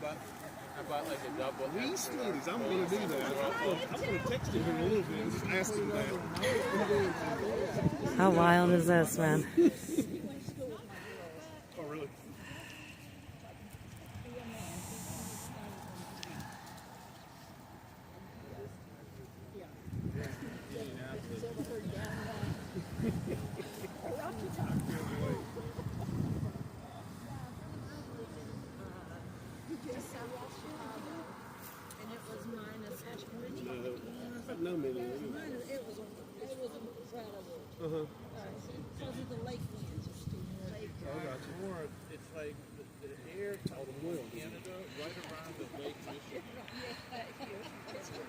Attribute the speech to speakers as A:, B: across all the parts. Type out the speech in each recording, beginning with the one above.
A: I bought like a double.
B: These sweeties, I'm going to do that. I'm going to text him in a little bit and just ask him that.
C: How wild is this, man?
B: Oh, really? No, maybe.
D: It was incredible. Because of the lake was interesting.
B: I got you.
A: More, it's like the air to Canada, right around the Lake Michigan. It's good. 10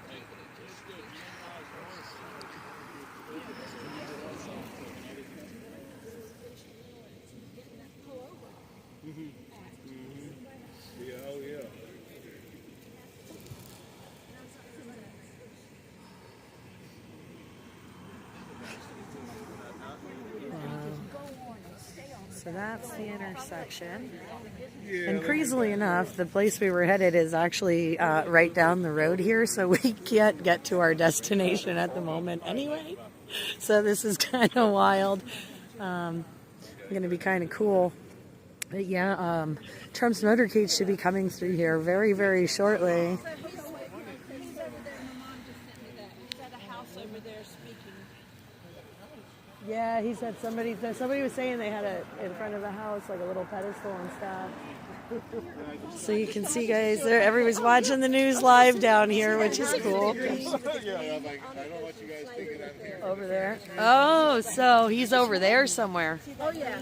A: miles north.
B: Yeah, oh yeah.
C: So that's the intersection.
B: Yeah,
C: And crazily enough, the place we were headed is actually right down the road here, so we can't get to our destination at the moment anyway. So this is kind of wild. Going to be kind of cool. But yeah, Trump's motorcade should be coming through here very, very shortly.
D: He's over there. My mom just sent me that. He's at a house over there speaking.
C: Yeah, he said somebody was saying they had in front of the house like a little pedestal and stuff. So you can see, guys, everybody's watching the news live down here, which is cool.
A: Yeah, I'm like, I don't want you guys thinking I'm here.
C: Over there. Oh, so he's over there somewhere.
D: Oh, yeah.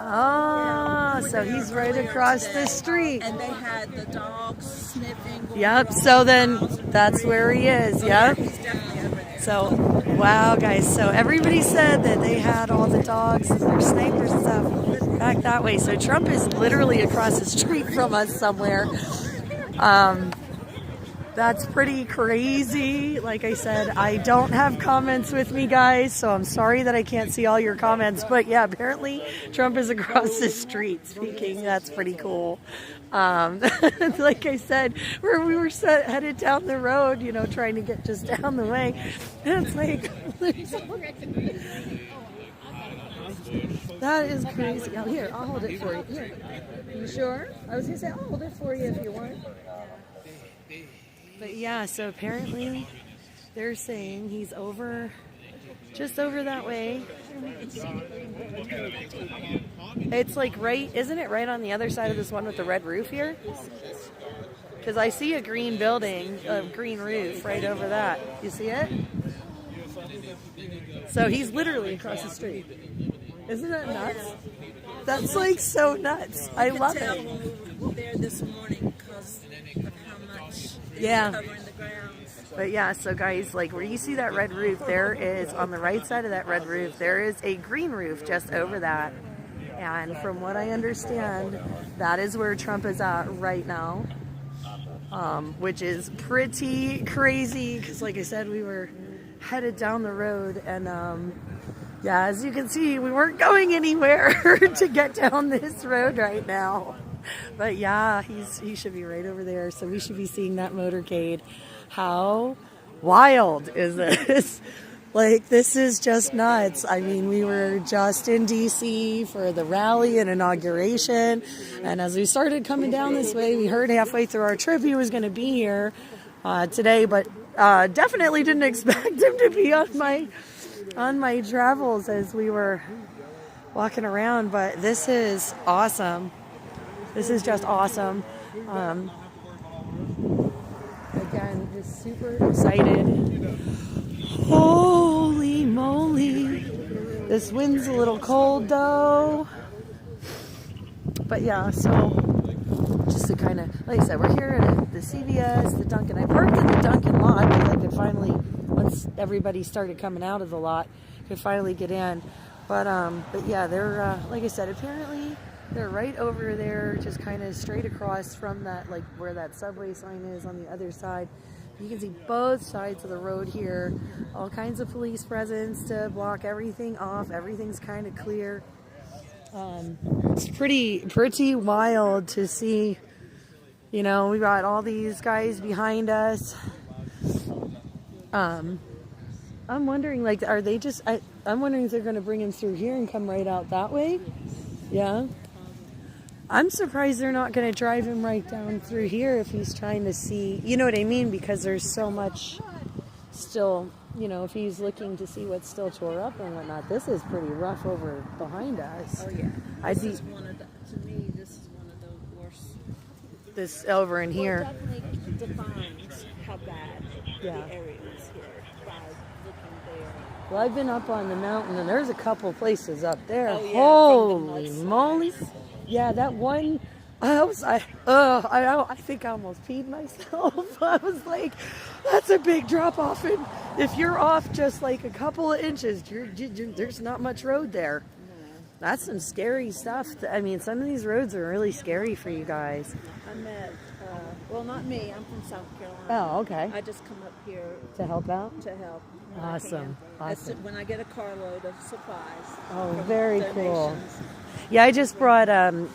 C: Oh, so he's right across the street.
D: And they had the dogs sniffing.
C: Yep, so then that's where he is. Yep.
D: He's definitely over there.
C: So, wow, guys. So everybody said that they had all the dogs and their snipers and stuff back that way. So Trump is literally across the street from us somewhere. That's pretty crazy. Like I said, I don't have comments with me, guys, so I'm sorry that I can't see all your comments. But yeah, apparently Trump is across the street speaking. That's pretty cool. Like I said, where we were headed down the road, you know, trying to get just down the way. And it's like, that is crazy. Oh, here, I'll hold it for you. Here. You sure? I was going to say, I'll hold it for you if you want. But yeah, so apparently they're saying he's just over that way. It's like right, isn't it right on the other side of this one with the red roof here? Because I see a green building, a green roof right over that. You see it? So he's literally across the street. Isn't that nuts? That's like so nuts. I love it.
D: We were there this morning because of how much
C: yeah.
D: covering the ground.
C: But yeah, so guys, like where you see that red roof, there is on the right side of that red roof, there is a green roof just over that. And from what I understand, that is where Trump is at right now, which is pretty crazy because, like I said, we were headed down the road and yeah, as you can see, we weren't going anywhere to get down this road right now. But yeah, he should be right over there, so we should be seeing that motorcade. How wild is this? Like, this is just nuts. I mean, we were just in D.C. for the rally and inauguration, and as we started coming down this way, we heard halfway through our trip he was going to be here today, but definitely didn't expect him to be on my travels as we were walking around. But this is awesome. This is just awesome. Again, just super excited. Holy moly. This wind's a little cold though. But yeah, so just to kind of, like I said, we're here at the CVS, the Dunkin'. I parked in the Dunkin' lot because I could finally, once everybody started coming out of the lot, could finally get in. But yeah, they're, like I said, apparently they're right over there, just kind of straight across from that, like where that subway sign is on the other side. You can see both sides of the road here. All kinds of police presence to block everything off. Everything's kind of clear. It's pretty wild to see. You know, we got all these guys behind us. I'm wondering, like, are they just? I'm wondering if they're going to bring him through here and come right out that way. Yeah. I'm surprised they're not going to drive him right down through here if he's trying to see. You know what I mean? Because there's so much still. You know, if he's looking to see what's still tore up and whatnot, this is pretty rough over behind us.
D: Oh yeah,
C: to
D: me, this is one of the worst.
C: This over in here.
D: Well, it definitely defines how bad the area is here by looking there.
C: Well, I've been up on the mountain, and there's a couple places up there.
D: Oh, yeah,
C: holy moly! Yeah, that one. I think I almost peed myself. I was like, that's a big drop off, and if you're off just like a couple of inches, there's not much road there. That's some scary stuff. I mean, some of these roads are really scary for you guys.
D: I met, well, not me. I'm from South Carolina.
C: Oh, okay.
D: I just come up here
C: To help out?
D: to help. when I
C: Awesome.
D: can. That's
C: Awesome.
D: when I get a carload of supplies.
C: Oh,
D: from
C: very
D: donations.
C: cool. Yeah, I just brought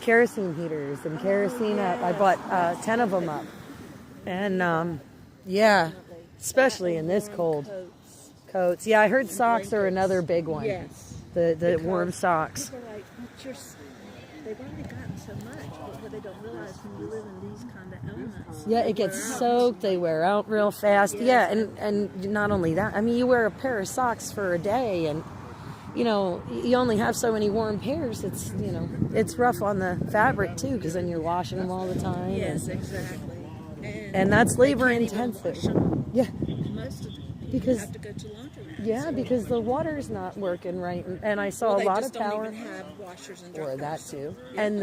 C: kerosene heaters and kerosene up. I bought 10 of them up. And, yeah, especially in this cold. Coats. Yeah, I heard socks are another big one.
D: Yes.
C: The warm socks.
D: People are like, they've already gotten so much, but what they don't realize when you live in these kind of elements.
C: Yeah, it gets soaked. They wear out real fast. Yeah, and not only that, I mean, you wear a pair of socks for a day, and you know, you only have so many warm pairs. It's, you know, it's rough on the fabric too, because then you're washing them all the time.
D: Yes, exactly.
C: And that's labor
D: they can't even
C: intensive.
D: wash them.
C: Yeah,
D: Most of the people
C: Because-
D: have to go to laundromats.
C: yeah, because the water's not working right, and I saw
D: They
C: a lot
D: just
C: of
D: don't
C: power.
D: even have washers and
C: Or
D: dryers.
C: that too, and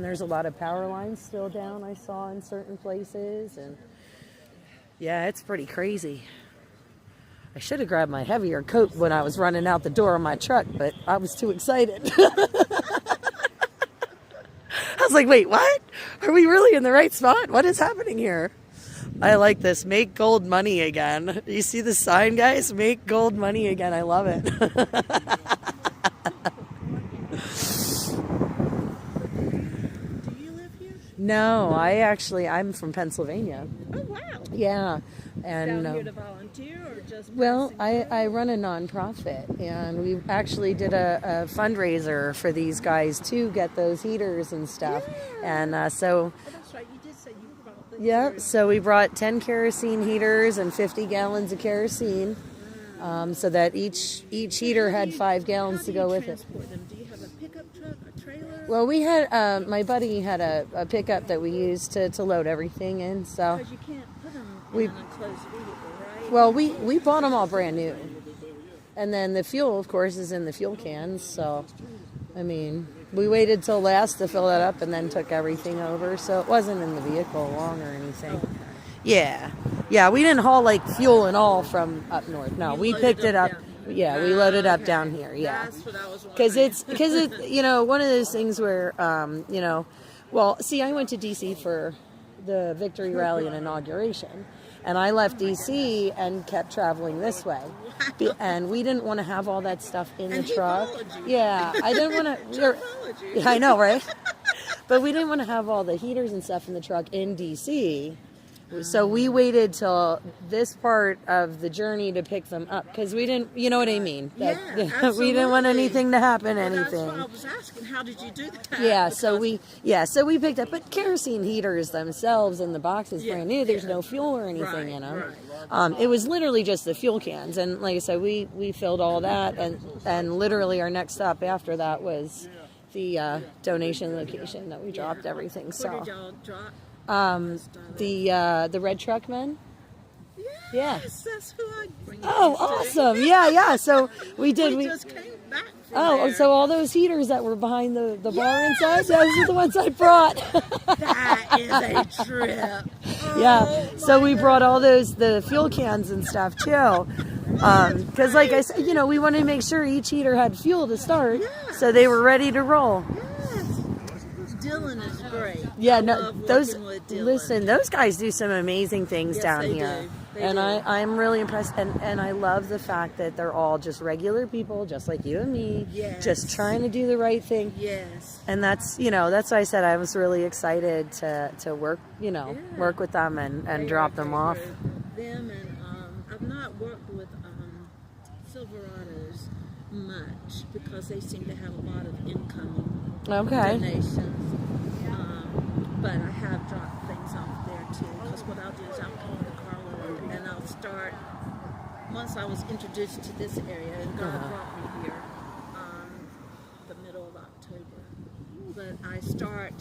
C: there's a lot of power lines still down. I saw in certain places, and yeah, it's pretty crazy. I should have grabbed my heavier coat when I was running out the door of my truck, but I was too excited. I was like, wait, what? Are we really in the right spot? What is happening here? I like this. Make gold money again. You see the sign, guys? Make gold money again. I love it.
D: Do you live here?
C: No, I'm from Pennsylvania.
D: Oh, wow.
C: Yeah. And
D: Down here to volunteer or just
C: well,
D: passing
C: I run a nonprofit, and we actually did a fundraiser for these guys to get those heaters and stuff. And so,
D: Oh, that's right. You did say you brought the
C: yeah, so we brought 10 kerosene heaters and 50 gallons of kerosene, so that each heater had 5 gallons to go with it.
D: transport them? Do you have a pickup truck, a trailer?
C: Well, we had my buddy had a pickup that we used to load everything in. So,
D: Because you can't put them
C: We-
D: in an enclosed vehicle, right?
C: well, we bought them all brand new, and then the fuel, of course, is in the fuel cans. So, I mean, we waited till last to fill it up, and then took everything over. So it wasn't in the vehicle long or anything. Yeah, we didn't haul like fuel and all from up north. No,
D: You
C: we
D: loaded
C: picked it up.
D: down here.
C: Yeah, we loaded up
D: Okay.
C: down here. Yeah.
D: That's what I was
C: Because
D: wondering.
C: it's you know, one of those things where you know, well, see, I went to DC for the Victory Rally and inauguration, and I left DC and kept traveling this way, and we didn't want to have all that stuff in the
D: And he
C: truck.
D: followed you.
C: Yeah, I didn't want to.
D: Followed you.
C: I know, right? But we didn't want to have all the heaters and stuff in the truck in DC. So we waited till this part of the journey to pick them up, because we didn't, you know what I mean?
D: Yeah,
C: We didn't want
D: absolutely.
C: anything to happen,
D: Well,
C: anything.
D: That's what I was asking. How did you do that?
C: Yeah, so we picked up, but kerosene heaters themselves in the boxes
D: Yeah,
C: brand new. There's
D: yeah.
C: no fuel or anything
D: Right,
C: in them.
D: right.
C: It was literally just the fuel cans, and like I said, we filled all that, and literally our next stop after that was the donation location that we dropped everything.
D: Where
C: So
D: did y'all drop?
C: the red truck men. Yeah.
D: Yes, that's who I bring you
C: Oh,
D: used to.
C: awesome! Yeah. So we did.
D: We just came back from
C: Oh,
D: there.
C: so all those heaters that were behind the bar inside, those are the ones I brought.
D: That is a trip.
C: Yeah,
D: Oh,
C: so
D: my
C: we brought all the fuel cans and stuff too. Because like I said, you know, we wanted to make sure each heater had fuel to start, so they were ready to roll.
D: Yes. Dylan is great.
C: Yeah,
D: I
C: no,
D: love
C: those
D: working with Dylan.
C: listen, those guys do some amazing things
D: Yes,
C: down
D: they
C: here,
D: do. They
C: and
D: do.
C: I'm really impressed. And I love the fact that they're all just regular people, just like you and me,
D: Yes.
C: just trying to do the right thing.
D: Yes.
C: And that's that's why I said I was really excited to work work with them and
D: They
C: drop
D: are
C: them
D: great
C: off.
D: group. Them and I've not worked with Silverados much because they seem to have a lot of incoming
C: Okay.
D: donations. But I have dropped things off there too. Because what I'll do is I'll come to Carlo and I'll start. Once I was introduced to this area, and God brought me here the middle of October. But I start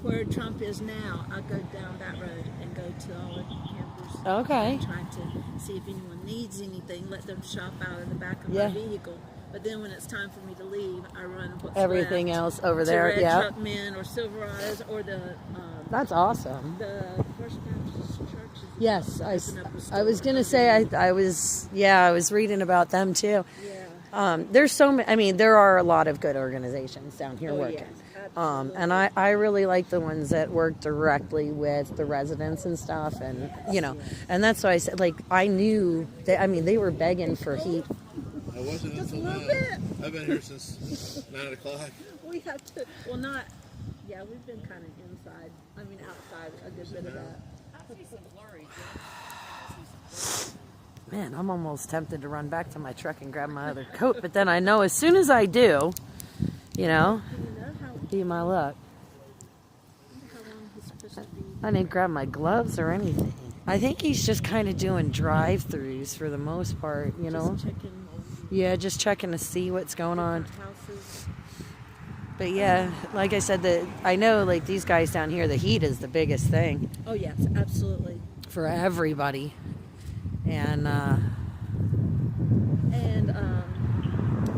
D: where Trump is now. I go down that road and go to all the campers.
C: Okay.
D: And try to see if anyone needs anything. Let them shop out of the back of
C: Yeah.
D: my vehicle. But then when it's time for me to leave, I run what's
C: Everything
D: left
C: else over
D: to
C: there,
D: Red
C: yeah.
D: Truck Men or Silverados or
C: That's awesome.
D: the First Baptist Church.
C: Yes,
D: Open up a store.
C: I was gonna say I was reading about them too.
D: Yeah.
C: There's so many. I mean, there are a lot of good organizations down here working.
D: Yes, absolutely.
C: And I really like the ones that work directly with the residents and stuff, and and that's why I said, like, I knew that. I mean, they were begging for heat.
A: I wasn't
D: Just a
A: until
D: little
A: now.
D: bit.
A: I've been here since 9 o'clock.
D: We have to. Well, not. Yeah, we've been kind of inside. I mean, outside a good bit of that.
C: Man, I'm almost tempted to run back to my truck and grab my other coat, but then I know as soon as I do,
D: You know how
C: be my luck.
D: long he's supposed to be.
C: I didn't grab my gloves or anything. I think he's just kind of doing drive-throughs for the most part,
D: Just checking
C: Yeah, just checking to see what's going on.
D: houses.
C: But yeah, like I said, I know, like, these guys down here, the heat is the biggest thing
D: Oh yes, absolutely.
C: for everybody. And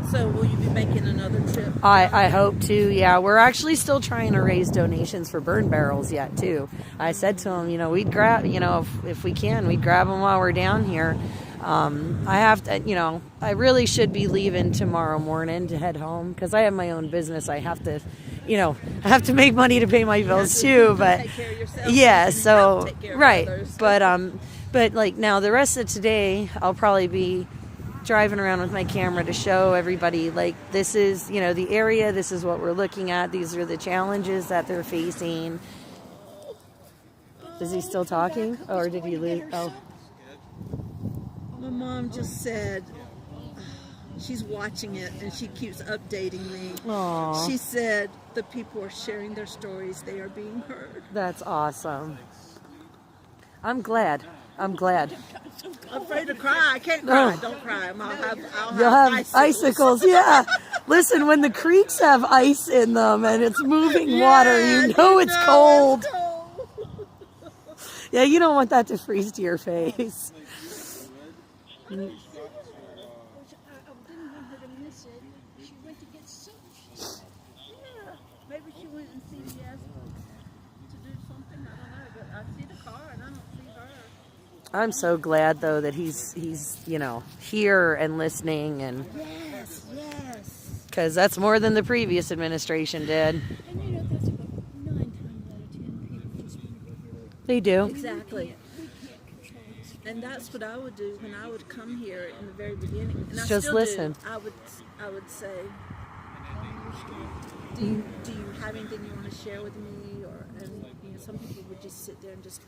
D: So will you be making another trip?
C: I hope to. Yeah, we're actually still trying to raise donations for burn barrels yet too. I said to him, we'd grab, if we can, we'd grab them while we're down here. I have to, I really should be leaving tomorrow morning to head home because I have my own business. I have to, I have to make money to pay my bills too. But
D: take care of yourself
C: yeah,
D: and
C: so
D: take care of
C: right.
D: others.
C: But like now the rest of today, I'll probably be driving around with my camera to show everybody, like, this is, the area, this is what we're looking at, these are the challenges that they're facing. Is he still talking, or did he leave? Oh,
D: My mom just said she's watching it and she keeps updating me.
C: aw,
D: She said the people are sharing their stories. They are being heard.
C: that's awesome. I'm glad.
D: I'm afraid to cry. I can't cry.
C: Oh.
D: Don't cry. I'll
C: You'll have icicles, yeah. Listen, when the creeks have ice in them and it's moving water, you know it's cold. Yeah, you don't want that to freeze to your face.
E: I didn't want her to miss it. She went to get soup.
D: Yeah, maybe she went and CVS to do something. I don't know, but I see the car and I don't see her.
C: I'm so glad though that he's here and listening, and
D: Yes, yes.
C: because that's more than the previous administration did.
E: And that's about 9 times out of 10 people just want to be here.
C: They do.
D: Exactly.
E: We can't control this.
D: And that's what I would do when I would come here in the very beginning. And I
C: Just
D: still
C: listen.
D: Do. I would say, do you have anything you want to share with me? Or some people would just sit there and just.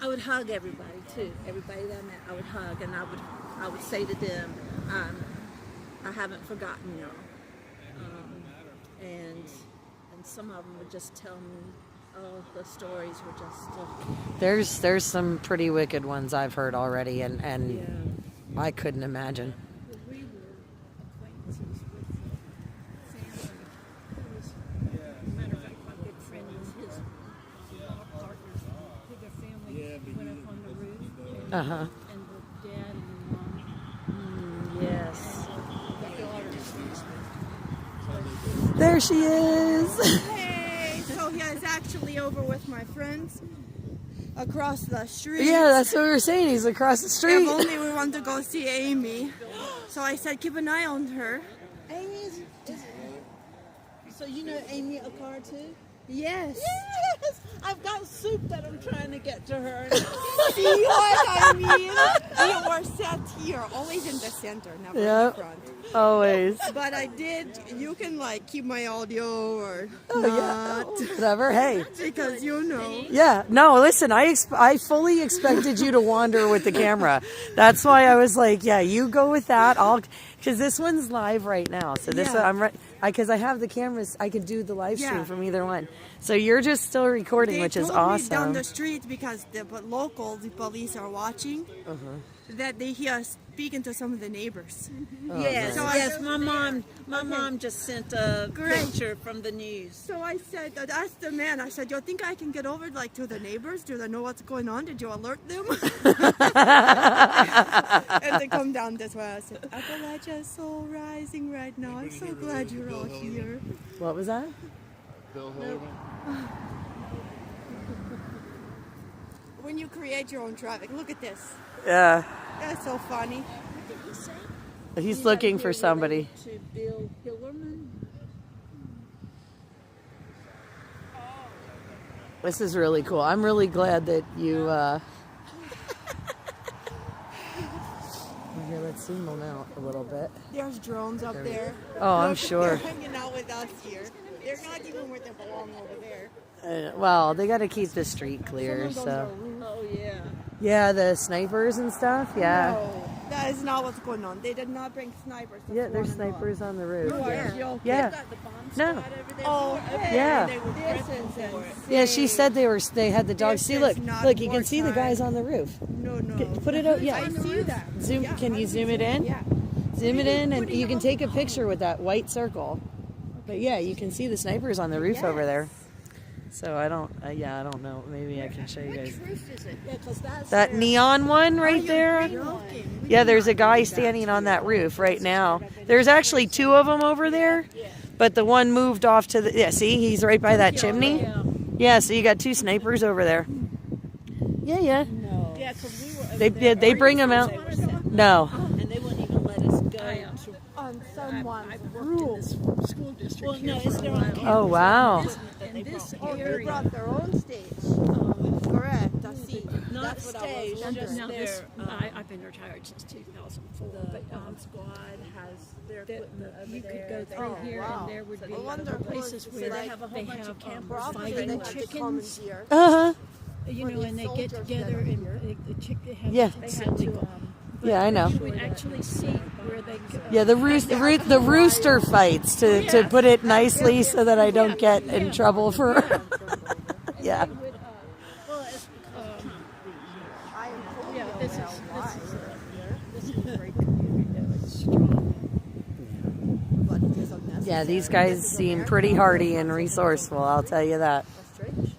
D: I would hug everybody too. Everybody that I met, I would hug, and I would say to them, I haven't forgotten y'all. And some of them would just tell me, oh, the stories were just.
C: There's some pretty wicked ones I've heard already, and
D: Yeah.
C: I couldn't imagine.
E: Well, we were acquaintances with family who was, matter of fact, my good friend was his partner's bigger family went up on the roof, and,
C: Uh-huh.
E: and the dad and the mom,
C: Yes.
E: the daughter.
C: There she is.
F: Hey, so yeah, it's actually over with my friends across the street.
C: Yeah, that's what we were saying. He's across the
F: If
C: street.
F: only we want to go see Amy. So I said, keep an eye on her.
D: Amy's. So you know Amy Akar too?
F: Yes.
D: Yes, I've got soup that I'm trying to get to her.
F: See what I mean? We were set here, always in the center, never in
C: Yep.
F: the front.
C: Always.
F: But I did. You can like keep my audio or
C: Oh, yeah.
F: not,
C: Whatever. Hey.
F: because you know.
C: Yeah. No, listen, I fully expected you to wander with the camera. That's why I was like, yeah, you go with that. Because this one's live right now. So this
F: Yeah.
C: I'm right. Because I have the cameras, I can do the live stream
F: Yeah.
C: from either one. So you're just still recording,
F: They
C: which is
F: told me down
C: awesome.
F: the street because the police are watching. That they hear us speaking to some of the neighbors.
D: Yes,
F: So
D: yes. My mom just sent a
F: Great.
D: picture from the news.
F: So I said, I asked the man, I said, you think I can get over like to the neighbors? Do they know what's going on? Did you alert them? And they come down this way. I said, Appalachia is so rising right now. I'm so glad you're all here.
C: What was that?
A: Bill Hillerman.
F: When you create your own traffic, look at this.
C: Yeah.
F: That's so funny.
C: He's looking for somebody.
D: To Bill Hillerman.
C: This is really cool. I'm really glad that you. Here, let's zoom them out a little bit.
F: There's drones up there.
C: Oh, I'm
F: Look,
C: sure.
F: They're hanging out with us here. They're not even where they belong over there.
C: Well, they got to keep the street clear.
F: Some of those
C: So.
F: are roofs.
D: Oh yeah.
C: Yeah, the snipers and stuff. Yeah.
F: No, that is not what's going on. They did not bring snipers. That's
C: Yeah,
F: one
C: there's
F: and all.
C: snipers on the roof.
F: You are
C: Yeah.
F: joking.
C: Yeah.
D: Got the bomb
C: No.
D: squad over there.
F: Oh,
D: Okay,
C: Yeah.
D: They were
F: This
D: prepping
F: is
D: for it.
C: Yeah, she said they had the dogs.
F: This
C: See,
F: is
C: look,
F: not
C: look, you can see the
F: wartime.
C: guys on the roof.
F: No.
C: Put it out. Yeah.
F: I see that.
C: Zoom.
F: Yeah,
C: Can
F: I
C: you zoom it in?
F: Yeah.
C: Zoom it in, and you can take a picture with that white circle. But yeah, you can see the snipers on the roof over there. So I don't. I don't know. Maybe I can show you guys.
E: Roof is it?
D: Yeah, 'cause that's
C: That neon one right there.
F: Joking.
C: Yeah, there's a guy standing on that roof right now. There's actually two of them over there, but the one moved off to the. Yeah, see, he's right by that chimney.
D: Yeah.
C: Yeah, so you got two snipers over there. Yeah.
D: Yeah, 'cause we were over
C: They
D: there.
C: did. They bring them out. No.
D: And they wouldn't even let us go.
F: On someone's
E: I've worked in
F: roof.
E: this school district
D: Well,
E: here
D: no,
E: for
D: it's
E: a
D: their
E: while.
D: own campus.
C: Oh wow.
E: And this
F: Oh, they
E: area.
F: brought their own stage. Correct. I see.
D: Not
F: That's what I was
D: stage,
F: wondering.
D: just
E: Now
D: their,
E: this, I've been retired since 2004.
D: the
E: But
D: bomb squad has their
E: that
D: equipment over
E: you
D: there.
E: could go
D: They
E: through
D: have-
E: here,
F: wow.
E: and there would be
F: I wonder who
E: places
F: is-
E: where
F: so
D: they have a whole
E: they
D: bunch
E: have
D: of campers
F: Probably
E: fighting
F: they like to come
E: chickens.
F: here.
C: Uh huh.
E: You
F: For
E: know,
F: the
E: and they get
F: soldiers that
E: together
F: are
E: and
F: here.
E: they have
C: Yeah.
E: it's
D: They had to,
E: illegal.
C: Yeah, I know.
E: You would actually see where they could.
C: Yeah, the rooster fights to put it nicely so that I don't get in trouble for. Yeah.
D: well, it's,
F: I am told
E: Yeah,
F: you
E: this is
F: why.
E: this is a great community. Though. It's strong.
F: But it is unnecessary.
C: Yeah, these guys seem pretty hardy and resourceful. I'll tell you that.
F: That's strange.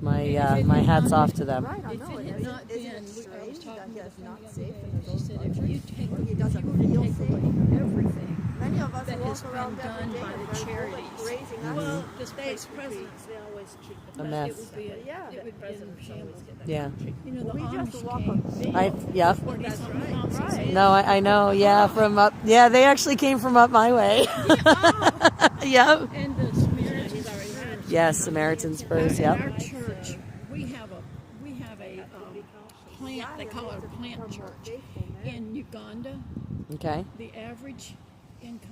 C: My hats off to them.
F: Right, I
E: If
F: know.
E: it had not
F: Isn't
E: been,
F: it
E: I was
F: strange
E: talking
F: that
E: to
F: he
E: a
F: is
E: friend
F: not
E: the other
F: safe
E: day,
F: in
E: and
F: his
E: she
F: own
E: said, if
F: country?
E: you take,
F: Or he
E: if
F: doesn't
E: you were to
F: feel
E: take
F: safe?
E: away everything
F: Many of us
E: that
F: walk
E: has been
F: around every
E: done
F: day
E: by
F: with
E: the
F: our
E: charities.
F: bullets grazing us.
D: well,
E: this
D: the
E: place
D: state
E: would be
D: presidents, they always treat
C: A
D: the
E: it
C: mess.
E: would be a,
F: Yeah.
E: it would be in shambles.
C: Yeah.
E: You know, the
F: We just
E: Amish
F: walk
E: came.
C: Yeah.
E: 40-something houses.
F: Right.
C: No, I know. Yeah, from up. Yeah, they actually came from up my way. Yep.
E: And the Samaritans already had.
C: Yes, Samaritan Spurs.
E: In
C: Yep.
E: our church, we have a plant. They call it a plant church. In Uganda,
C: Okay.
E: the average income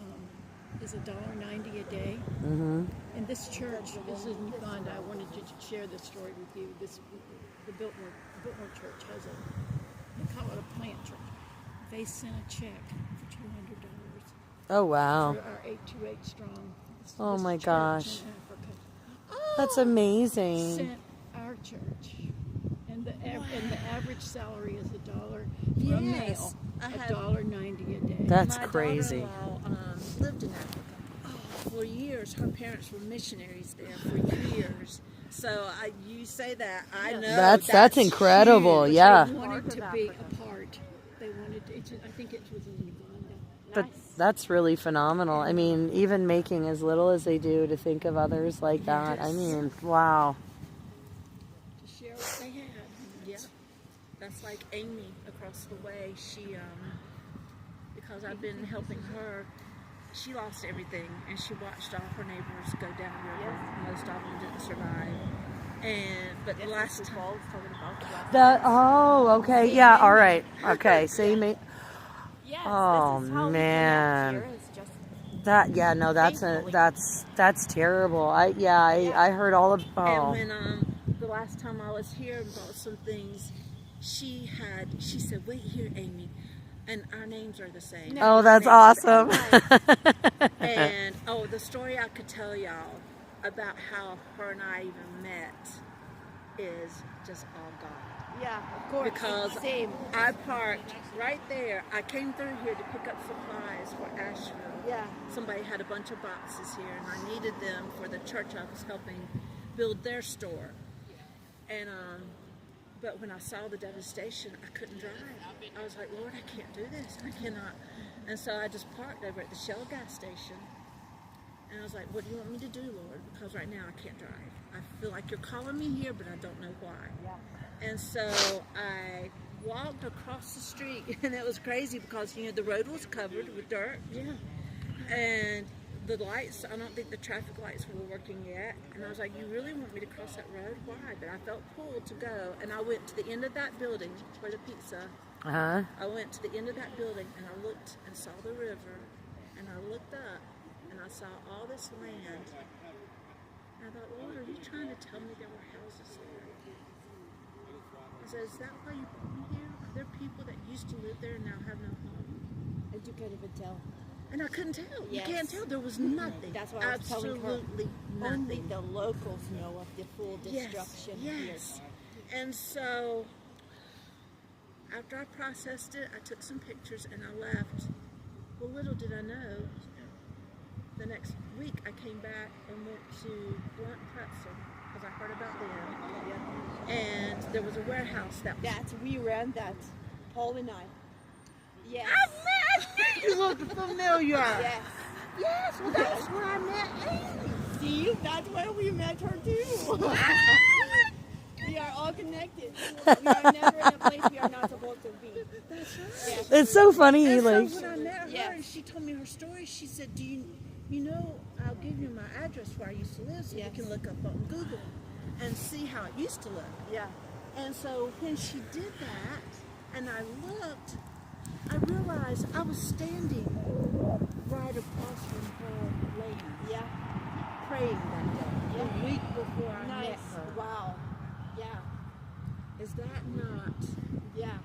E: is $1.90 a day.
C: Mm-hmm.
E: And this church is in Uganda. I wanted to share this story with you. The Biltmore Church has they call it a plant church. They sent a check for $200
C: Oh wow.
E: for our 828 strong.
C: Oh,
E: this
C: my
E: church
C: gosh.
E: in Africa.
C: That's amazing.
E: Sent our church, and the average salary is $1 for a male,
D: I had
E: $1.90 a day.
C: That's
D: my
C: crazy.
D: daughter-in-law lived in Africa. For years, her parents were missionaries there for years. So you say that, I know
C: That's incredible.
D: huge.
C: Yeah.
E: They wanted to be a part. They wanted. I think it was in Uganda.
C: But that's really phenomenal. I mean, even making as little as they do to think of others like that. I mean, wow.
E: To share what they had.
D: Yeah, that's like Amy across the way. She, because I've been helping her, she lost everything, and she watched all her neighbors go down the river. Most of them didn't survive. But the last time,
C: okay, yeah, all right, okay. So you may.
F: Yes,
C: Oh
F: this is how we
C: man.
F: connect here. It's just
C: That's terrible. I heard all of.
D: and
C: Oh.
D: when the last time I was here and bought some things, she said, "Wait here, Amy," and our names are the same.
C: Oh, that's awesome.
D: And the story I could tell y'all about how her and I even met is just all gone.
F: yeah, of course.
D: Because
F: same.
D: I parked right there. I came through here to pick up supplies for Asheville.
F: Yeah.
D: Somebody had a bunch of boxes here, and I needed them for the church I was helping build their store. And but when I saw the devastation, I couldn't drive. I was like, Lord, I can't do this. I cannot. And so I just parked over at the Shell gas station. And I was like, what do you want me to do, Lord? Because right now I can't drive. I feel like you're calling me here, but I don't know why.
F: Yeah.
D: And so I walked across the street, and it was crazy because, the road was covered with dirt. Yeah. And the lights, I don't think the traffic lights were working yet. And I was like, you really want me to cross that road? Why? But I felt pulled to go. And I went to the end of that building where the pizza.
C: Uh-huh.
D: I went to the end of that building, and I looked and saw the river. And I looked up, and I saw all this land. And I thought, Lord, are you trying to tell me there were houses there? I said, is that why you brought me here? Are there people that used to live there and now have no home?
F: And you can't even tell.
D: And I couldn't tell.
F: Yes.
D: You can't tell. There was nothing.
F: That's why I was telling her.
D: Absolutely
F: Only
D: nothing.
F: the locals know of the full destruction
D: Yes. And so, after I processed it, I took some pictures and I left. Well, little did I know, the next week I came back and went to Blunt Pretzel because I heard about them. And there was a warehouse that was...
F: we ran that. Paul and I. Yes.
D: You look familiar.
F: Yes.
D: Yes, well, that's where I met Amy.
F: See, that's where we met her too. We are all connected. We are never in a place we are not supposed to be.
D: That's right.
F: Yes.
C: It's so funny,
D: And
C: like.
D: so when I met her
F: Yes.
D: and she told me her story, she said, do you know, I'll give you my address where I used to live so
F: Yes.
D: you can look up on Google and see how it used to look.
F: Yeah.
D: And so when she did that and I looked, I realized I was standing right across from her lady.
F: Yeah.
D: Praying that day, a week before I met
F: Nice.
D: her.
F: Wow. Yeah.
D: Is that not?
F: Yeah.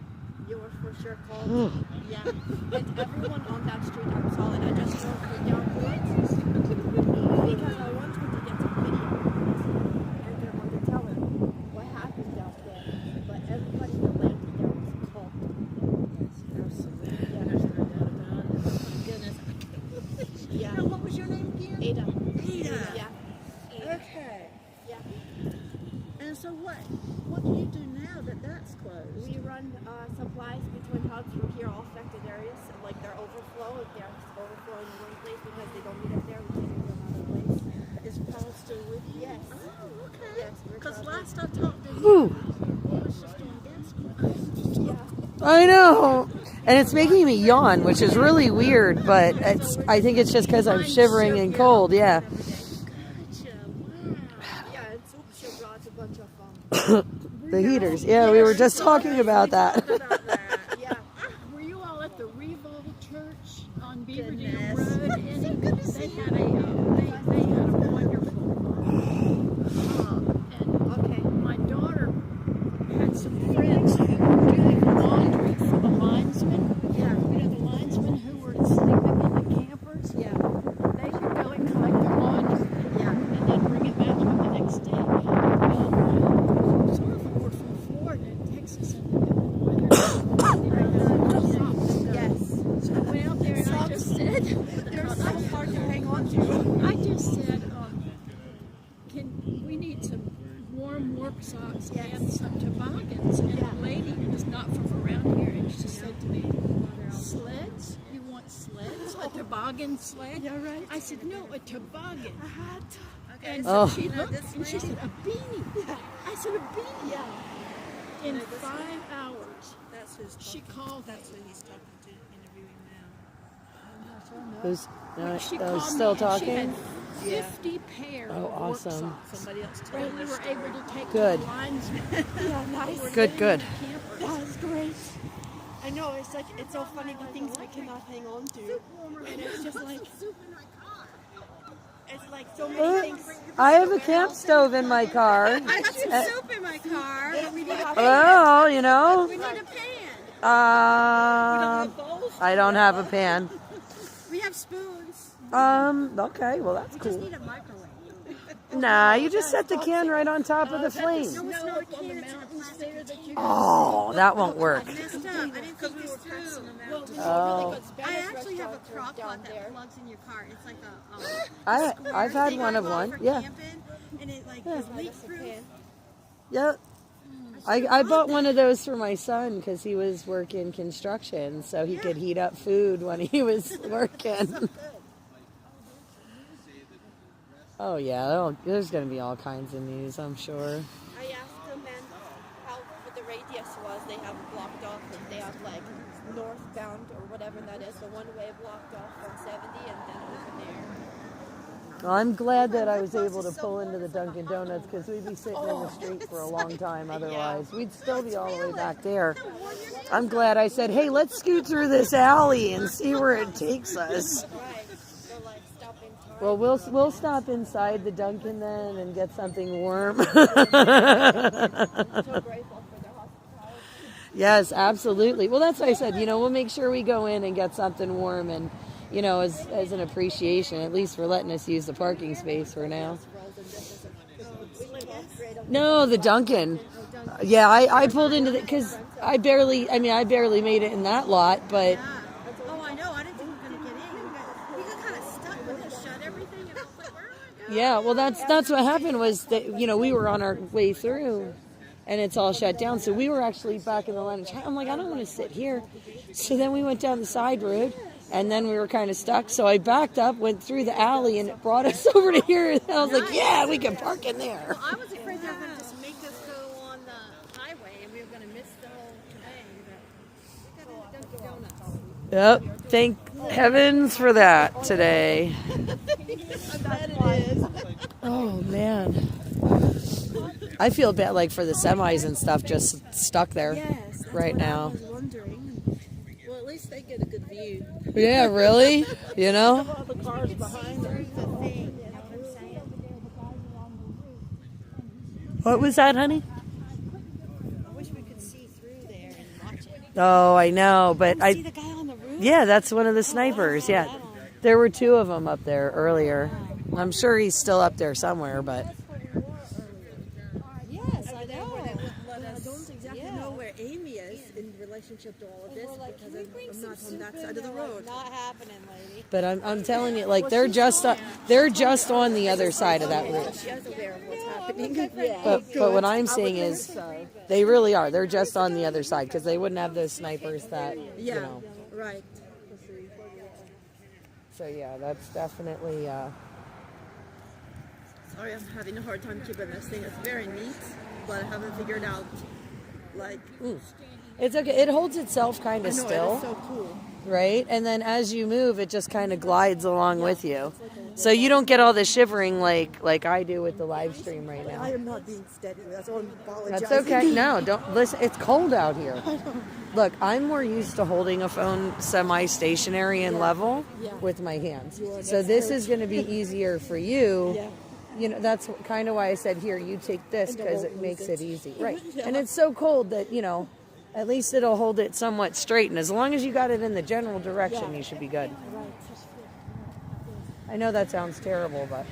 F: You were for sure called. Yeah. And everyone on that street I'm solid. I just drove her down because I want her to get some video. And I want to tell her what happened out there. But everybody in the land there was called.
D: Absolutely. Yeah, there's no doubt about it. Oh my goodness.
F: Yeah.
D: Now, what was your name again?
F: Ada.
D: Ada.
F: Yeah.
D: Okay.
F: Yeah.
D: And so what do you do now that that's closed?
F: We run supplies between hubs from here, all affected areas. Like their overflow, if they're overflowing in one place because they don't need it there, we take it to another place.
D: Is Paul still with you?
F: Yes.
D: Oh, okay.
F: Yes, we're
D: Because
F: traveling.
D: last I talked to him,
C: Whew.
D: he was just doing dance class.
F: Yeah.
C: I know. And it's making me yawn, which is really weird, but I think it's just because I'm shivering and cold, yeah.
D: Gotcha. Wow.
F: Yeah, and Super brought a bunch of
C: The heaters. Yeah, we were just talking about that.
D: About that.
F: yeah.
E: Were you all at the Revo Church on Beaverdale
D: Goodness.
E: Road? And they had a wonderful. And
F: Okay.
E: my daughter had some friends who were doing laundry for the linesmen.
F: Yeah.
E: The linesmen who were sleeping in the campers.
F: Yeah.
E: They could go and collect their laundry.
F: Yeah.
E: And then bring it back home the next day. Well, some of them were from Florida and Texas, and the weather.
F: Yes.
E: So I went out there and I just said,
F: They're so hard to hang on to.
E: I just said, we need some warm work socks and some toboggans. And the lady was not from around here, and she said to me, sleds? You want sleds? A toboggan sled?
F: Yeah, right.
E: I said, no, a toboggan.
D: Okay,
E: And
C: Oh.
E: she looked and she said, a beanie. I said, a beanie.
F: Yeah.
E: In 5 hours,
D: that's who's
E: she
D: talking.
E: called
D: That's who he's talking to, interviewing now.
C: Who's
E: She
C: still
E: called me and
C: talking?
E: She had 50 pairs
C: Oh,
E: of
C: awesome.
E: work socks.
D: Somebody else
E: And
D: told
E: we
D: me.
E: were able to take
C: Good.
E: the linesmen. Yeah, nice.
C: Good.
E: Campers.
F: That was great. I know, it's so funny the things we cannot hang on to. And it's just like, it's like so many things.
C: I have a camp stove in my car.
F: I got some soup in my car. We need a pan.
C: Oh, you know.
F: We need a pan.
C: I don't have a pan.
F: We have spoons.
C: Okay, well that's
F: We just
C: cool.
F: need a microwave.
C: Nah, you just set the can right on top of the flame.
F: No, it's not a can. It's a plastic container.
C: Oh, that won't work.
F: I messed up. I didn't think this through.
C: Oh,
F: I actually have a crock pot that plugs in your car. It's like a
C: I've had
F: thing
C: one
F: I
C: of
F: bought
C: one.
F: for
C: Yeah.
F: camping, and it like is leak proof.
C: Yep. I bought one of those for my son because he was working construction, so he could heat up food when he was working. Oh yeah, there's going to be all kinds of news, I'm sure.
F: I asked them and how what the radius was. They have it blocked off, and they have like northbound or whatever that is, the one way blocked off from 70 and then over there.
C: Well, I'm glad that I was able to pull into the Dunkin' Donuts because we'd be sitting in the street for a long time otherwise. We'd still be all the way back there. I'm glad I said, hey, let's scoot through this alley and see where it takes us.
F: Right. So like stop in Target.
C: Well, we'll stop inside the Dunkin' then and get something warm.
F: So grateful for their hospitality.
C: Yes, absolutely. Well, that's what I said. We'll make sure we go in and get something warm and, as an appreciation, at least for letting us use the parking space for now. No, the Dunkin'. Yeah, I pulled into because I barely made it in that lot, but
F: Oh, I know. I didn't think we were gonna get in. We got kind of stuck when they shut everything, and I was like, "Where am I going?"
C: yeah, well, that's what happened was that, we were on our way through and it's all shut down. So we were actually back in the line. I'm like, I don't want to sit here. So then we went down the side road and then we were kind of stuck. So I backed up, went through the alley, and it brought us over to here. And I was like, yeah, we can park in there.
F: I was afraid they were going to just make us go on the highway and we were going to miss the whole shebang. But we got into Dunkin' Donuts.
C: Yep. Thank heavens for that today.
F: That it is.
C: Oh, man. I feel bad, like, for the semis and stuff just stuck there right now.
F: I was wondering.
D: Well, at least they get a good view.
C: Yeah, really?
D: All the cars behind them.
F: The thing, you know what I'm saying?
C: What was that, honey?
F: I wish we could see through there and watch it.
C: Oh, I know, but
F: See the guy on the roof?
C: yeah, that's one of the snipers. Yeah, there were two of them up there earlier. I'm sure he's still up there somewhere, but
F: Yes, I know.
D: I don't exactly know where Amy is in relationship to all of this because I'm not on that side of the road.
F: Not happening, lady.
C: but I'm telling you, like they're just on the other side of that roof.
F: She is aware of what's happening.
C: But what I'm saying is, they really are. They're just on the other side because they wouldn't have those snipers that
D: Right.
C: So yeah, that's definitely.
D: Sorry, I'm having a hard time keeping this thing. It's very neat, but I haven't figured out, like...
C: It's okay. It holds itself kind of still.
D: It's so cool.
C: Right? And then as you move, it just kind of glides along with you. So you don't get all the shivering like I do with the live stream right now.
D: I am not being steady. That's all I'm apologizing.
C: That's okay. No, don't listen. It's cold out here. Look, I'm more used to holding a phone semi-stationary and level with my hands. So this is going to be easier for you. That's kind of why I said, here, you take this because it makes it easy. Right. And it's so cold that, at least it'll hold it somewhat straight. And as long as you got it in the general direction, you should be good. I know that sounds terrible, but...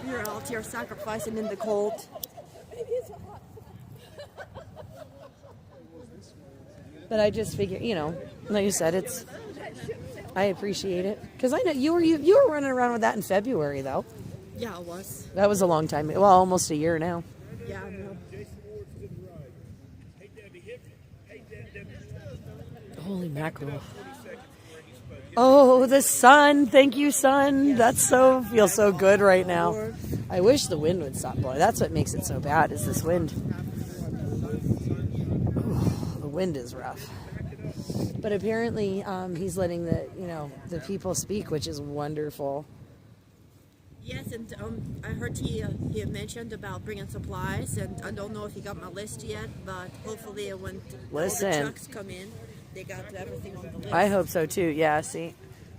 F: You're out here sacrificing in the cold.
C: But I just figure, like you said, I appreciate it. Because I know you were running around with that in February, though.
F: Yeah, it was.
C: That was a long time. Well, almost a year now.
F: Yeah, I know.
C: Holy mackerel. Oh, the sun. Thank you, sun. That's feels so good right now. I wish the wind would stop blowing. That's what makes it so bad, is this wind. Ooh, the wind is rough. But apparently, he's letting the people speak, which is wonderful.
F: Yes, and I heard he mentioned about bringing supplies, and I don't know if he got my list yet, but hopefully when all the trucks come in, they got everything on the list.
C: I hope so too. Yeah, see,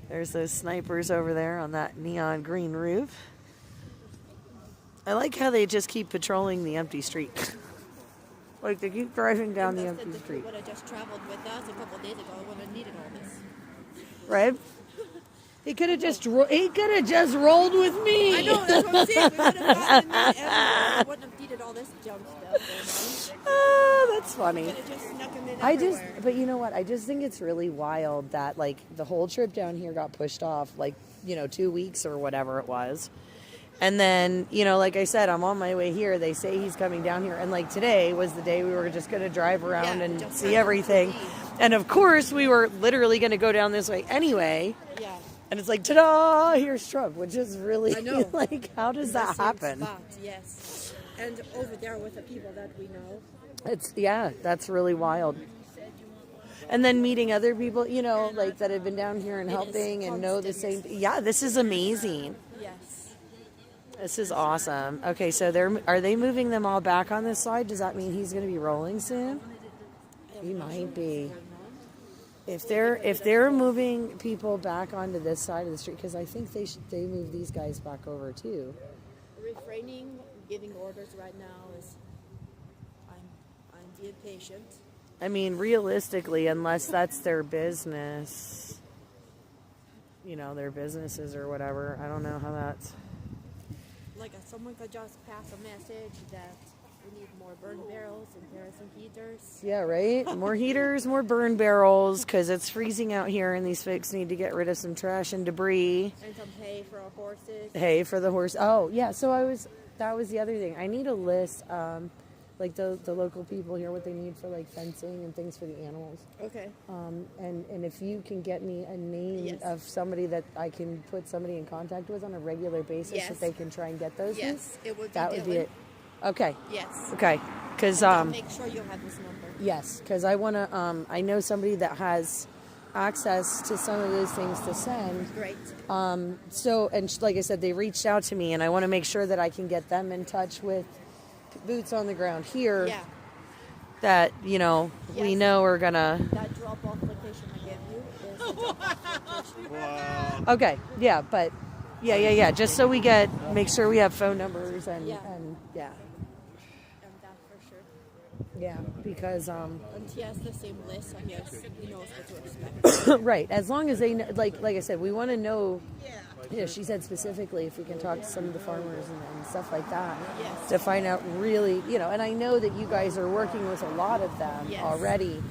C: there's those snipers over there on that neon green roof. I like how they just keep patrolling the empty street. Like they keep driving down the empty street.
F: Would have just traveled with us a couple of days ago, I wouldn't have needed all this.
C: Right? He could have just rolled with me.
F: I know, that's what I'm saying. We would have gotten everywhere. We wouldn't have needed all this junk stuff.
C: Oh, that's funny.
F: Could have just snuck them in everywhere.
C: But you know what? I just think it's really wild that like the whole trip down here got pushed off 2 weeks or whatever it was. And then, like I said, I'm on my way here. They say he's coming down here. And like today was the day we were just going to drive around and see everything. And of course, we were literally going to go down this way anyway.
F: Yeah.
C: And it's like, ta-da, here's Trump, which is really,
F: I know.
C: like, how does that happen?
F: Spot, yes. And over there with the people that we know.
C: That's really wild. And then meeting other people, like that have been down here and helping and know the same. Yeah, this is amazing.
F: Yes.
C: This is awesome. Okay, so are they moving them all back on this side? Does that mean he's going to be rolling soon? He might be. If they're moving people back onto this side of the street, because I think they move these guys back over too.
F: Refraining, giving orders right now is I'm being patient.
C: I mean, realistically, unless that's their business, their businesses or whatever. I don't know how that's.
F: Like someone could just pass a message that we need more burn barrels and kerosene heaters.
C: Yeah, right? More heaters, more burn barrels, because it's freezing out here and these folks need to get rid of some trash and debris.
F: And some hay for our horses.
C: Hay for the horse. Oh, yeah, so that was the other thing. I need a list, like the local people here, what they need for like fencing and things for the animals.
F: Okay.
C: And if you can get me a name of somebody that I can put somebody in contact with on a regular basis that they can try and get those things.
F: It would be
C: that would be it. Okay.
F: Yes.
C: Okay. Because
F: make sure you have this number.
C: Yes, because I want to. I know somebody that has access to some of those things to send.
F: Great.
C: So like I said, they reached out to me, and I want to make sure that I can get them in touch with boots on the ground here.
F: Yeah.
C: That we know are gonna.
F: That drop-off location I gave you is a drop-off location.
B: Wow.
C: Okay. Yeah, but yeah. Just so we make sure we have phone numbers and yeah.
F: And that for sure.
C: Yeah, because
F: And he has the same list, I guess he knows what to expect.
C: right. As long as they know, like I said, we want to know. She said specifically if we can talk to some of the farmers and stuff like that to find out really, and I know that you guys are working with a lot of them already.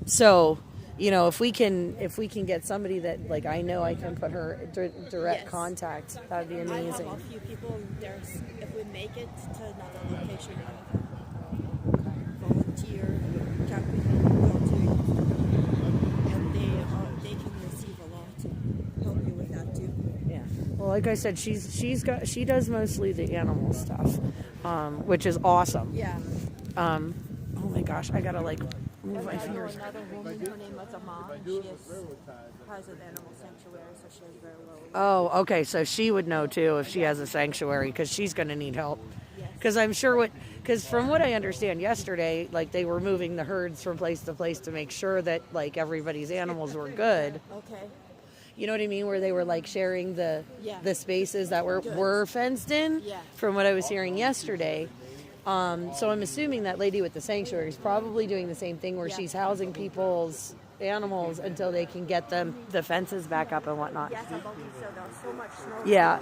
C: So, if we can get somebody that like I know I can put her direct contact, that would be amazing.
F: I have a few people. If we make it to another location, volunteer camping go to, and they can receive a lot to help you with that too.
C: Yeah. Well, like I said, she does mostly the animal stuff, which is awesome.
F: Yeah.
C: Oh my gosh, I gotta move my fingers.
F: Another woman, her name is Amon. She has an animal sanctuary, so she has very low.
C: Oh, okay. So she would know too if she has a sanctuary because she's going to need help. Because I'm sure because from what I understand yesterday, like they were moving the herds from place to place to make sure that like everybody's animals were good.
F: Okay.
C: You know what I mean? Where they were like sharing the spaces that were fenced in.
F: Yeah.
C: From what I was hearing yesterday. So I'm assuming that lady with the sanctuary is probably doing the same thing where she's housing people's animals until they can get the fences back up and whatnot.
F: Yes, I'm about to say there's so much snow.
C: Yeah.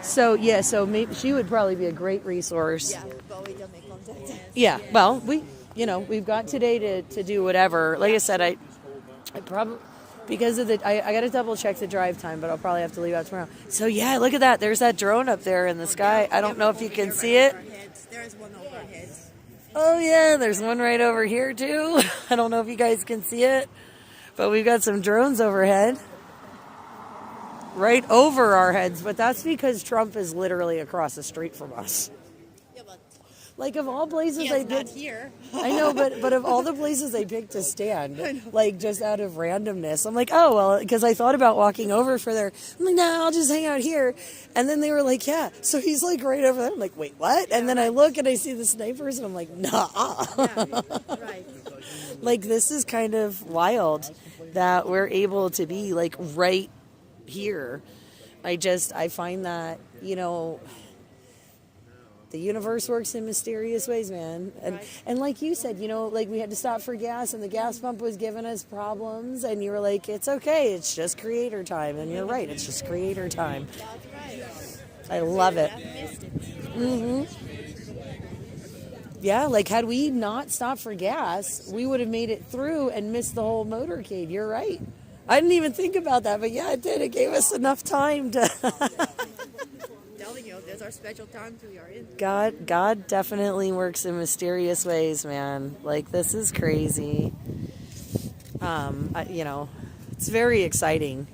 C: So maybe she would probably be a great resource.
F: Yeah, but we don't make contact.
C: Yeah. Well, we've got today to do whatever. Like I said, I probably because of I got to double check the drive time, but I'll probably have to leave out tomorrow. So yeah, look at that. There's that drone up there in the sky. I don't know if you can see it.
F: There's one over our heads.
C: Oh yeah, there's one right over here too. I don't know if you guys can see it, but we've got some drones overhead. Right over our heads, but that's because Trump is literally across the street from us.
F: Yeah, but
C: Like of all places I
F: Not
C: picked,
F: here.
C: I know, but of all the places I picked to stand, like just out of randomness, I'm like, oh well, because I thought about walking over for there. I'm like, no, I'll just hang out here. And then they were like, yeah. So he's like right over there. I'm like, wait, what? And then I look and I see the snipers, and I'm like, nah.
F: Right.
C: Like this is kind of wild that we're able to be like right here. I find that, you know, the universe works in mysterious ways, man. And like you said, you know, like we had to stop for gas and the gas pump was giving us problems and you were like, it's okay, it's just creator time. And you're right, it's just creator time.
F: That's right.
C: I love it.
F: I missed it.
C: Mm-hmm. Yeah, like had we not stopped for gas, we would have made it through and missed the whole motorcade. You're right. I didn't even think about that, but yeah, it did. It gave us enough time to...
F: Telling you, there's our special times we are in.
C: God definitely works in mysterious ways, man. Like, this is crazy. You know, it's very exciting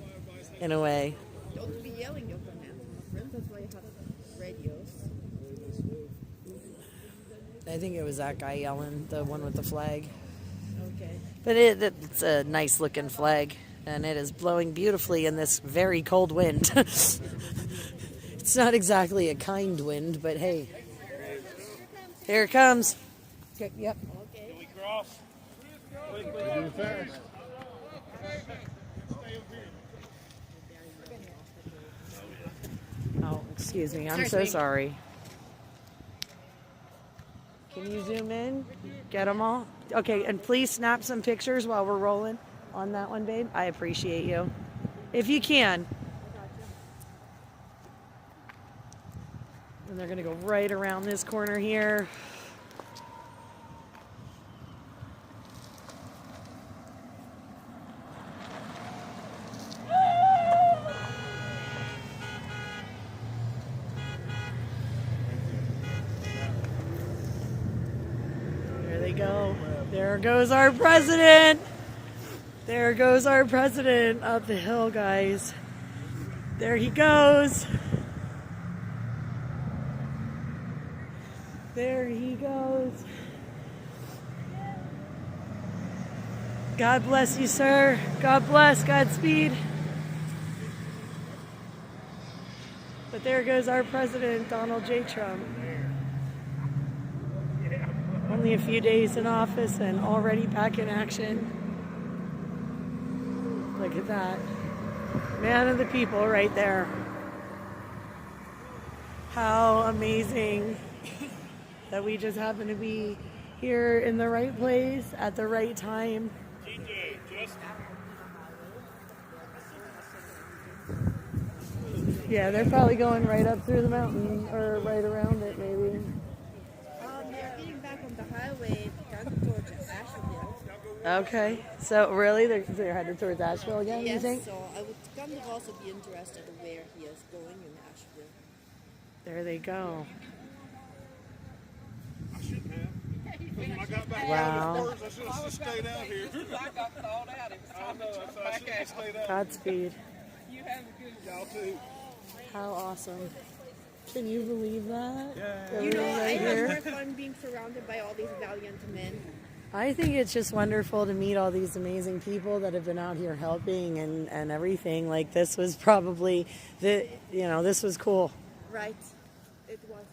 C: in a way.
F: Don't be yelling your commands, my friend. That's why you have radios.
C: I think it was that guy yelling, the one with the flag.
F: Okay.
C: But it's a nice looking flag, and it is blowing beautifully in this very cold wind. It's not exactly a kind wind, but hey. Here it comes. Okay, yep.
B: Can we cross? We're doing fast.
C: Oh, excuse me. I'm so sorry. Can you zoom in? Get them all? Okay, and please snap some pictures while we're rolling on that one, babe. I appreciate you. If you can. And they're going to go right around this corner here. There they go. There goes our president. There goes our president up the hill, guys. There he goes. There he goes. God bless you, sir. God bless. Godspeed. But there goes our president, Donald J. Trump. Only a few days in office and already back in action. Look at that. Man of the people right there. How amazing that we just happen to be here in the right place at the right time. Yeah, they're probably going right up through the mountain or right around it, maybe.
F: They're getting back on the highway down towards Asheville.
C: Okay, so really they're headed towards Asheville again,
F: Yes,
C: you think?
F: so I would kind of also be interested in where he is going in Asheville.
C: There they go.
B: I shouldn't have. When I got back
C: Wow.
B: out of the I should have stayed out here.
A: I got thawed out. It was
B: I
A: time
B: know,
A: to
B: so
A: jump
B: I
A: back
B: should have
A: out.
B: stayed out.
C: Godspeed.
A: You have a good
B: Y'all too.
C: How awesome. Can you believe that?
B: Yeah.
C: That
F: You
C: we're
F: know, I
C: right
F: have
C: here?
F: more fun being surrounded by all these valiant men.
C: I think it's just wonderful to meet all these amazing people that have been out here helping and everything. Like this was probably this was cool.
F: Right. It was.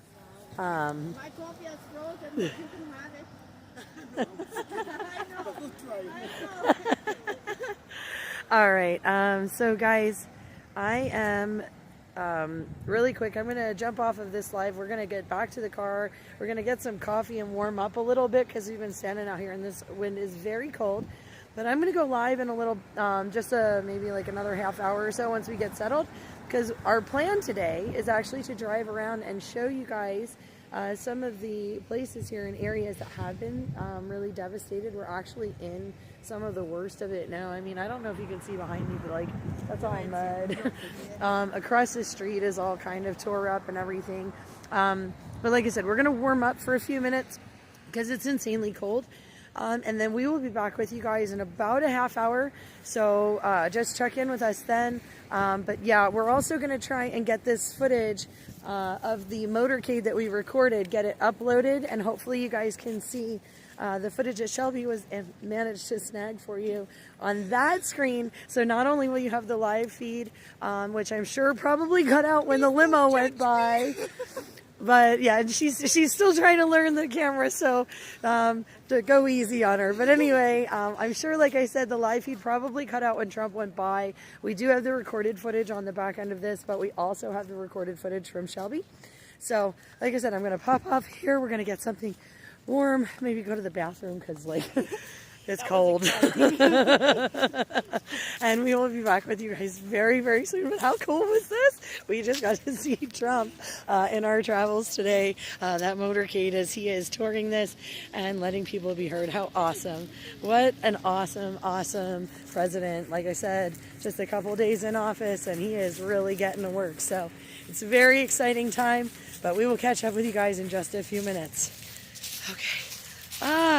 C: Um,
F: My coffee is frozen. You can have it. I know.
C: all right. So guys, I am really quick. I'm going to jump off of this live. We're going to get back to the car. We're going to get some coffee and warm up a little bit because we've been standing out here and this wind is very cold. But I'm going to go live in a little, maybe like another half hour or so once we get settled. Because our plan today is actually to drive around and show you guys some of the places here in areas that have been really devastated. We're actually in some of the worst of it now. I mean, I don't know if you can see behind me, but like that's all mud. Across the street is all kind of tore up and everything. But like I said, we're gonna warm up for a few minutes because it's insanely cold. And then we will be back with you guys in about a half hour. So just check in with us then. But yeah, we're also going to try and get this footage of the motorcade that we recorded, get it uploaded, and hopefully you guys can see the footage that Shelby managed to snag for you on that screen. So not only will you have the live feed, which I'm sure probably got out when the limo went by, but yeah, and she's still trying to learn the camera, so to go easy on her. But anyway, I'm sure, like I said, the live feed probably cut out when Trump went by. We do have the recorded footage on the back end of this, but we also have the recorded footage from Shelby. So like I said, I'm going to pop off here. We're going to get something warm, maybe go to the bathroom because like it's cold. And we will be back with you guys very, very soon. But how cool was this? We just got to see Trump in our travels today, that motorcade, as he is touring this and letting people be heard. How awesome. What an awesome, awesome president. Like I said, just a couple days in office and he is really getting to work. So it's a very exciting time, but we will catch up with you guys in just a few minutes. Okay.